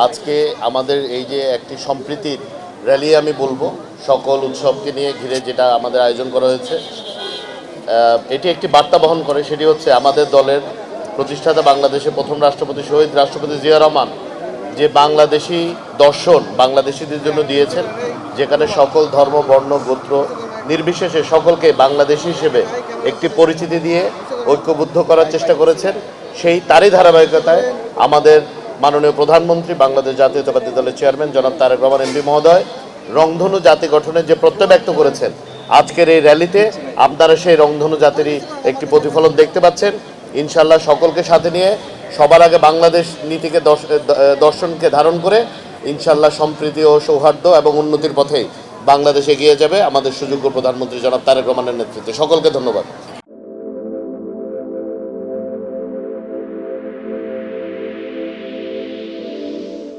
আজকে আমাদের এই যে একটি সম্প্রীতির র্যালি আমি বলবো, সকল উৎসবকে নিয়ে ঘিরে যেটা আমাদের আয়োজন করা হয়েছে, এটি একটি বার্তা বহন করে। সেটি হচ্ছে আমাদের দলের প্রতিষ্ঠাতা বাংলাদেশের প্রথম রাষ্ট্রপতি শহীদ রাষ্ট্রপতি জিয়া রহমান যে বাংলাদেশি দর্শন বাংলাদেশিদের জন্য দিয়েছেন, যেখানে সকল ধর্ম বর্ণ গোত্র নির্বিশেষে সকলকে বাংলাদেশি হিসেবে একটি পরিচিতি দিয়ে ঐক্যবদ্ধ করার চেষ্টা করেছেন। সেই তারই ধারাবাহিকতায় আমাদের মাননীয় প্রধানমন্ত্রী বাংলাদেশ জাতীয়তাবাদী দলের চেয়ারম্যান জনাব তারেক রহমান এমপি মহোদয় রংধনু জাতি গঠনের যে প্রত্যয় ব্যক্ত করেছেন, আজকের এই র্যালিতে আপনারা সেই রংধনু জাতিরই একটি প্রতিফলন দেখতে পাচ্ছেন। ইনশাল্লাহ সকলকে সাথে নিয়ে সবার আগে বাংলাদেশ নীতিকে দর্শনকে ধারণ করে ইনশাল্লাহ সম্প্রীতি ও সৌহার্দ্য এবং উন্নতির পথেই বাংলাদেশ এগিয়ে যাবে আমাদের সুযোগ্য প্রধানমন্ত্রী জনাব তারেক রহমানের নেতৃত্বে। সকলকে ধন্যবাদ।